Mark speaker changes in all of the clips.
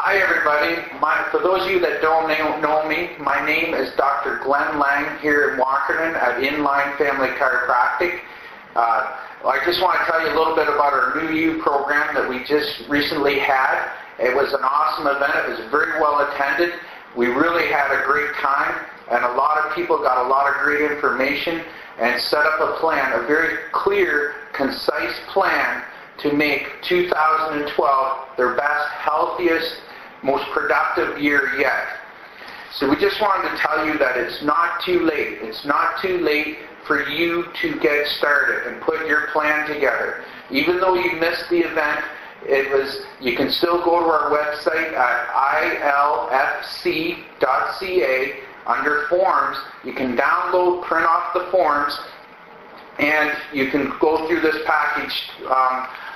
Speaker 1: Hi everybody. For those of you that don't know me, my name is Dr. Glenn Lang here in Walkerton at Inline Family Chiropractic. I just want to tell you a little bit about our New You program that we just recently had. It was an awesome event. It was very well attended. We really had a great time, and a lot of people got a lot of great information and set up a plan, a very clear, concise plan to make 2012 their best, healthiest, most productive year yet. So we just wanted to tell you that it's not too late. It's not too late for you to get started and put your plan together. Even though you missed the event, you can still go to our website at ilfc.ca under forms. You can download, print off the forms, and you can go through this package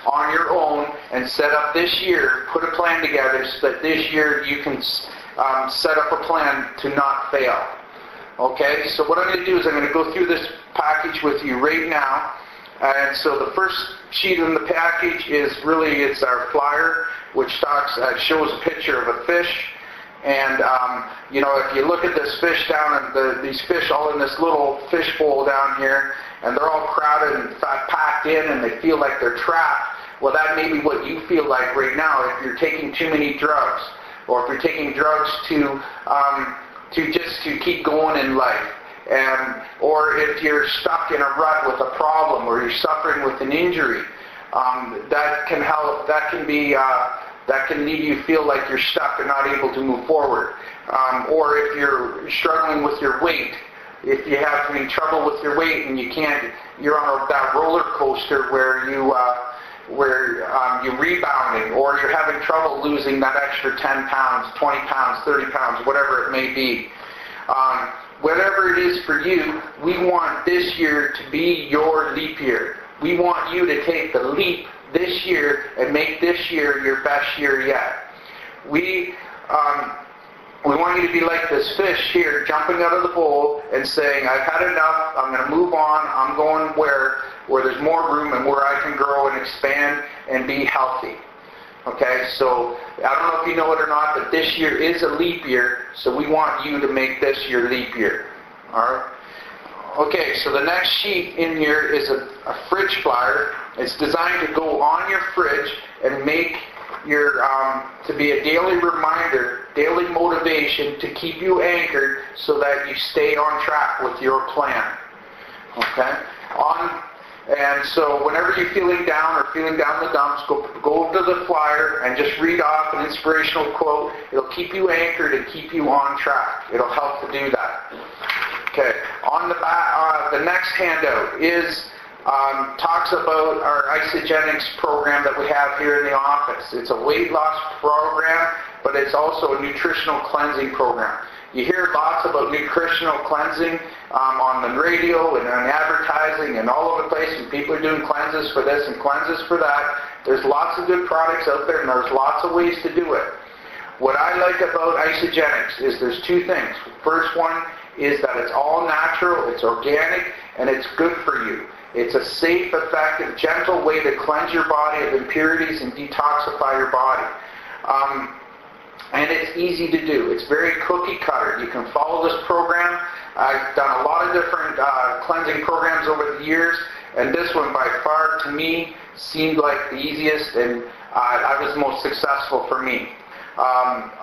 Speaker 1: on your own and set up this year, put a plan together so that this year you can set up a plan to not fail. Okay, so what I'm going to do is I'm going to go through this package with you right now. And so the first sheet in the package is it's our flyer, which shows a picture of a fish. And, if you look at this fish down, and these fish all in this little fish bowl down here, and they're all crowded and packed in, and they feel like they're trapped. Well, that may be what you feel like right now if you're taking too many drugs, or if you're taking drugs to keep going in life, or if you're stuck in a rut with a problem, or you're suffering with an injury. That can help. That can leave you feel like you're stuck and not able to move forward. Or if you're struggling with your weight, if you have any trouble with your weight and you're on that roller coaster where you're rebounding, or you're having trouble losing that extra 10 pounds, 20 pounds, 30 pounds, whatever it may be. Whatever it is for you, we want this year to be your leap year. We want you to take the leap this year and make this year your best year yet. We want you to be like this fish here, jumping out of the bowl and saying, I've had enough, I'm going to move on, I'm going where there's more room and where I can grow and expand and be healthy. Okay, so I don't know if you know it or not, but this year is a leap year, so we want you to make this your leap year. Alright? Okay, so the next sheet in here is a fridge flyer. It's designed to go on your fridge and make to be a daily reminder, daily motivation to keep you anchored so that you stay on track with your plan. Okay? And so whenever you're feeling down or feeling down the dumps, go to the flyer and just read off an inspirational quote. It'll keep you anchored and keep you on track. It'll help to do that. Okay. On the back, the next handout talks about our Isogenics program that we have here in the office. It's a weight loss program, but it's also a nutritional cleansing program. You hear lots about nutritional cleansing on the radio and on advertising and all over the place, and people are doing cleanses for this and cleanses for that. There's lots of good products out there, and there's lots of ways to do it. What I like about Isogenics is there's two things. First one is that it's all natural, it's organic, and it's good for you. It's a safe, effective, gentle way to cleanse your body of impurities and detoxify your body. And it's easy to do. It's very cookie cutter. You can follow this program. I've done a lot of different cleansing programs over the years, and this one by far to me seemed like the easiest, and I was the most successful for me.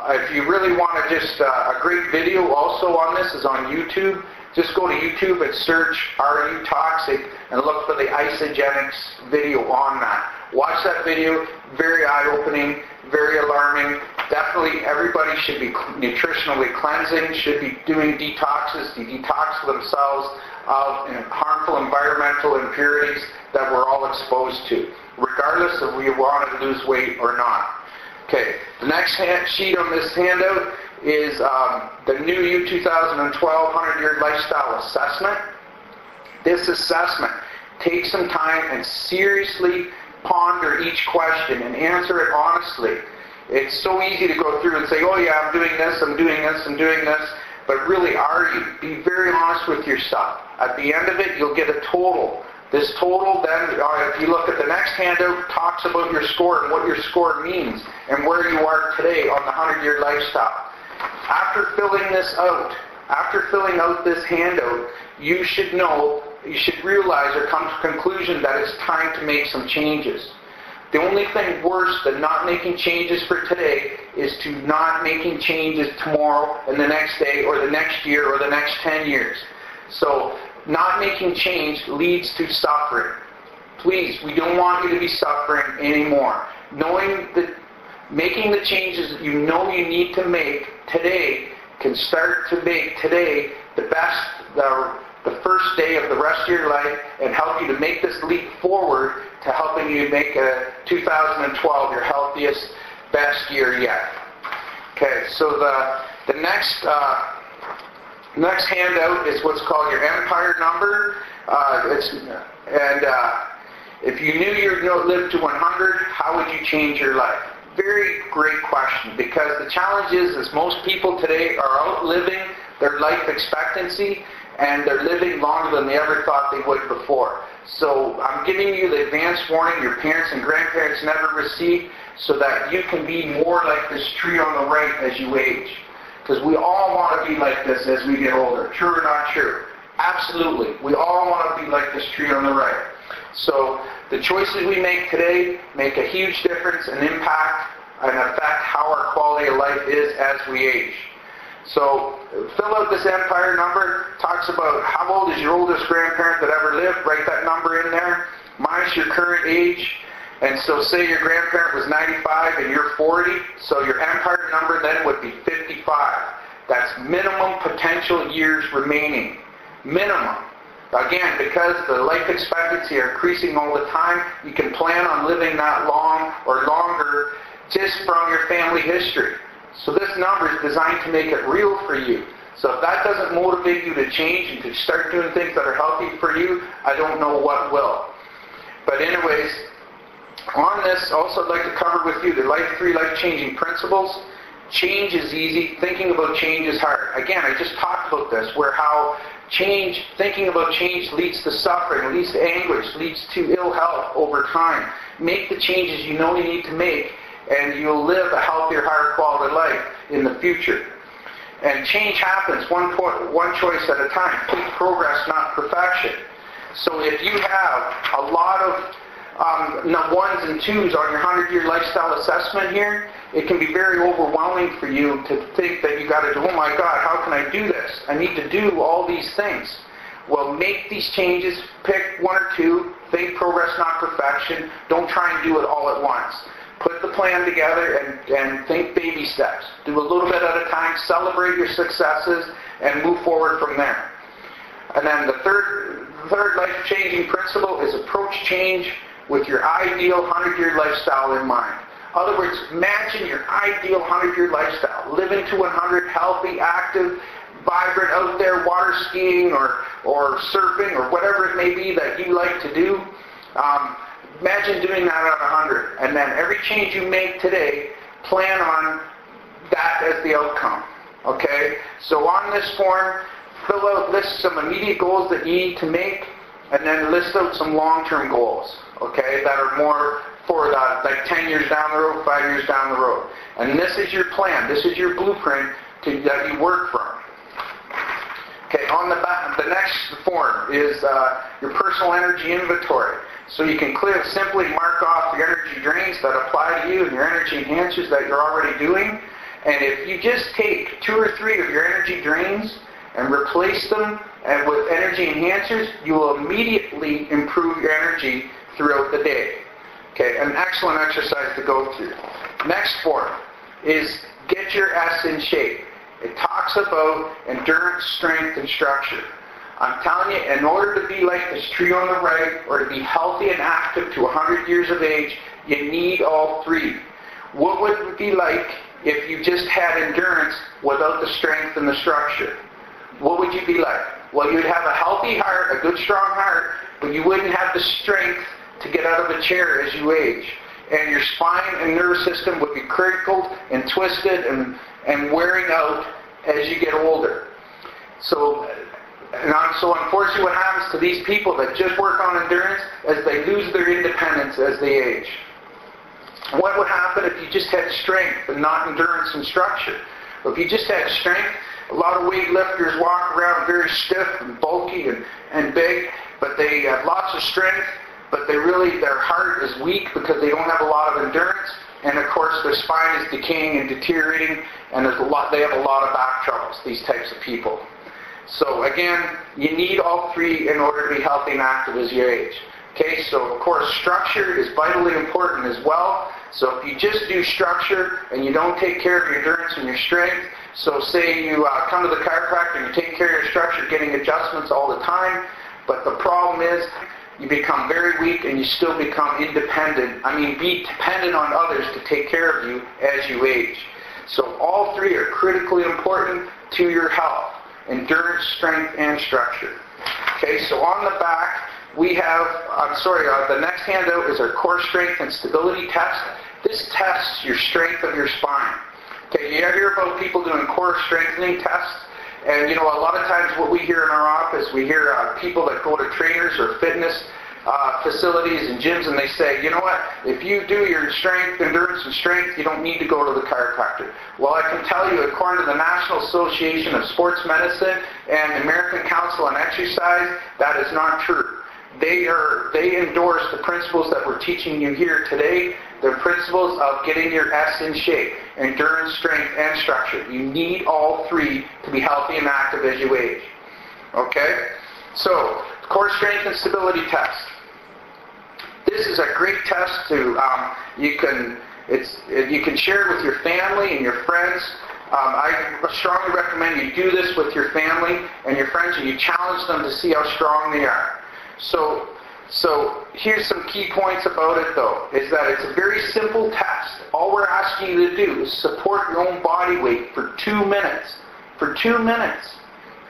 Speaker 1: If you really want to a great video also on this is on YouTube. Just go to YouTube and search Are You Toxic and look for the Isogenics video on that. Watch that video. Very eye-opening, very alarming. Definitely everybody should be nutritionally cleansing, should be doing detoxes to detox themselves of harmful environmental impurities that we're all exposed to, regardless if we want to lose weight or not. Okay, the next sheet on this handout is the New You 2012 100-Year Lifestyle Assessment. This assessment takes some time and seriously ponder each question and answer it honestly. It's so easy to go through and say, oh yeah, I'm doing this, I'm doing this, I'm doing this, but really are you? Be very honest with yourself. At the end of it, you'll get a total This total then, if you look at the next handout, talks about your score and what your score means and where you are today on the 100-year lifestyle. After filling out this handout, you should realize or come to the conclusion that it's time to make some changes. The only thing worse than not making changes for today is to not making changes tomorrow and the next day or the next year or the next 10 years. So not making change leads to suffering. Please, we don't want you to be suffering anymore. Knowing that making the changes that you know you need to make today can start to make today the first day of the rest of your life and help you to make this leap forward to helping you make 2012 your healthiest, best year yet. Okay, so the next handout is what's called your empire number. If you knew you would live to 100, how would you change your life? Very great question, because the challenge is most people today are outliving their life expectancy, and they're living longer than they ever thought they would before. So I'm giving you the advance warning your parents and grandparents never received, so that you can be more like this tree on the right as you age. Because we all want to be like this as we get older. True or not true? Absolutely. We all want to be like this tree on the right. So the choices we make today make a huge difference and impact and affect how our quality of life is as we age. So fill out this empire number. Talks about how old is your oldest grandparent that ever lived. Write that number in there. Minus your current age. And so say your grandparent was 95 and you're 40. So your empire number then would be 55. That's minimum potential years remaining. Minimum. Again, because the life expectancy are increasing all the time, you can plan on living that long or longer just from your family history. So this number is designed to make it real for you. So if that doesn't motivate you to change and to start doing things that are healthy for you, I don't know what will. But anyways, on this, also I'd like to cover with you the three life-changing principles. Change is easy. Thinking about change is hard. Again, I just talked about this, where how thinking about change leads to suffering, leads to anguish, leads to ill health over time. Make the changes you know you need to make, and you'll live a healthier, higher quality life in the future. And change happens one choice at a time. Keep progress, not perfection. So if you have a lot of ones and twos on your 100-year lifestyle assessment here, it can be very overwhelming for you to think that you got to do, oh my God, how can I do this? I need to do all these things. Well, make these changes, pick one or two, think progress, not perfection. Don't try and do it all at once. Put the plan together and think baby steps. Do a little bit at a time, celebrate your successes, and move forward from there. And then the third life-changing principle is approach change with your ideal 100-year lifestyle in mind. In other words, imagine your ideal 100-year lifestyle. Living to 100, healthy, active, vibrant, out there water skiing or surfing or whatever it may be that you like to do. Imagine doing that at 100. And then every change you make today, plan on that as the outcome. Okay? So on this form, list some immediate goals that you need to make, and then list out some long-term goals, okay, that are more for like 10 years down the road, 5 years down the road. And this is your plan. This is your blueprint that you work from. Okay, on the next form is your personal energy inventory. So you can simply mark off your energy drains that apply to you and your energy enhancers that you're already doing. And if you just take 2 or 3 of your energy drains and replace them with energy enhancers, you will immediately improve your energy throughout the day. Okay, an excellent exercise to go through. Next form is get your S in shape. It talks about endurance, strength, and structure. I'm telling you, in order to be like this tree on the right, or to be healthy and active to 100 years of age, you need all 3. What would it be like if you just had endurance without the strength and the structure? What would you be like? Well, you'd have a healthy heart, a good strong heart, but you wouldn't have the strength to get out of a chair as you age. And your spine and nervous system would be crinkled and twisted and wearing out as you get older. So So unfortunately what happens to these people that just work on endurance is they lose their independence as they age. What would happen if you just had strength and not endurance and structure? If you just had strength, a lot of weightlifters walk around very stiff and bulky and big, but they have lots of strength, but their heart is weak because they don't have a lot of endurance, and of course their spine is decaying and deteriorating, and they have a lot of back troubles, these types of people. So again, you need all three in order to be healthy and active as you age. Okay, so of course structure is vitally important as well. So if you just do structure and you don't take care of your endurance and your strength, so say you come to the chiropractor and you take care of your structure, getting adjustments all the time, but the problem is you become very weak and you still become independent. Be dependent on others to take care of you as you age. So all three are critically important to your health: endurance, strength, and structure. Okay, so on the back, we have, the next handout is our core strength and stability test. This tests your strength of your spine. Okay, you ever hear about people doing core strengthening tests? And a lot of times what we hear in our office, we hear people that go to trainers or fitness facilities and gyms, and they say, you know what, if you do your strength, endurance and strength, you don't need to go to the chiropractor. Well, I can tell you, according to the National Association of Sports Medicine and the American Council on Exercise, that is not true. They endorse the principles that we're teaching you here today, the principles of getting your S in shape: endurance, strength, and structure. You need all three to be healthy and active as you age. Okay? So, core strength and stability test. This is a great test to you can share it with your family and your friends. I strongly recommend you do this with your family and your friends, and you challenge them to see how strong they are. So here's some key points about it, though, is that it's a very simple test. All we're asking you to do is support your own body weight for 2 minutes. For 2 minutes.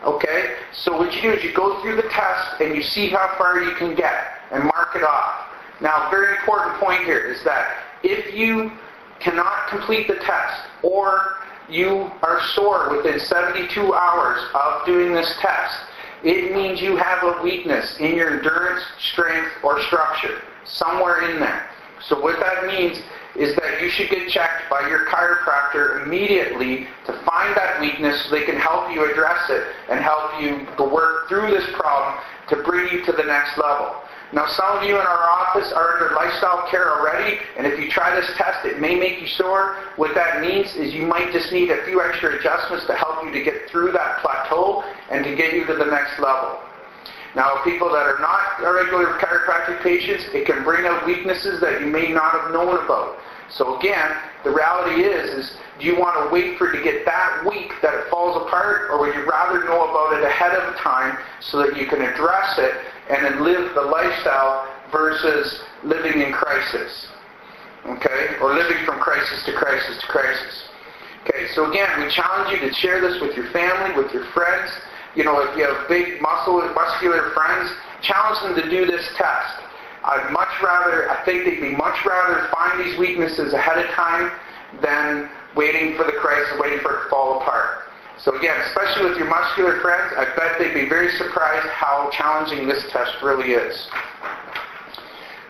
Speaker 1: Okay? So what you do is you go through the test and you see how far you can get and mark it off. Now, a very important point here is that if you cannot complete the test, or you are sore within 72 hours of doing this test, it means you have a weakness in your endurance, strength, or structure, somewhere in there. So what that means is that you should get checked by your chiropractor immediately to find that weakness so they can help you address it and help you to work through this problem to bring you to the next level. Now, some of you in our office are under lifestyle care already, and if you try this test, it may make you sore. What that means is you might just need a few extra adjustments to help you to get through that plateau and to get you to the next level. Now, people that are not regular chiropractic patients, it can bring out weaknesses that you may not have known about. So again, the reality is do you want to wait for it to get that weak that it falls apart, or would you rather know about it ahead of time so that you can address it and then live the lifestyle versus living in crisis? Okay? Or living from crisis to crisis to crisis. Okay, so again, we challenge you to share this with your family, with your friends. If you have big muscular friends, challenge them to do this test. I think they'd be much rather find these weaknesses ahead of time than waiting for the crisis, waiting for it to fall apart. So again, especially with your muscular friends, I bet they'd be very surprised how challenging this test really is.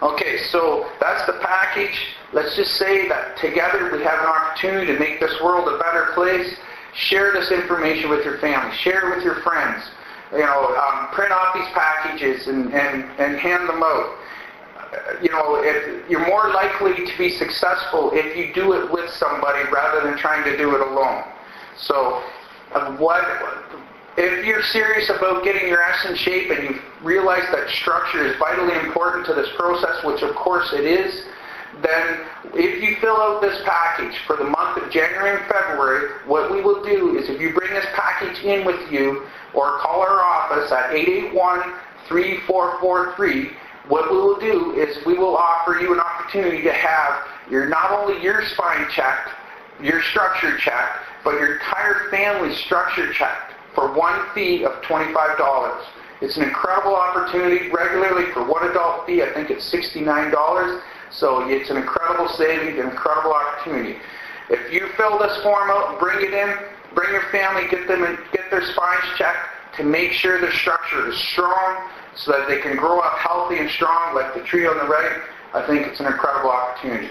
Speaker 1: Okay, so that's the package. Let's just say that together we have an opportunity to make this world a better place. Share this information with your family. Share it with your friends. Print off these packages and hand them out. If you're more likely to be successful if you do it with somebody rather than trying to do it alone. So, if you're serious about getting your S in shape and you realize that structure is vitally important to this process, which of course it is, then if you fill out this package for the month of January and February, what we will do is if you bring this package in with you or call our office at 881-3443, what we will do is we will offer you an opportunity to have not only your spine checked, your structure checked, but your entire family structure checked for one fee of $25. It's an incredible opportunity. Regularly for one adult fee, I think it's $69. So it's an incredible savings, an incredible opportunity. If you fill this form out and bring it in, bring your family, get their spines checked. to make sure their structure is strong so that they can grow up healthy and strong like the tree on the right, I think it's an incredible opportunity.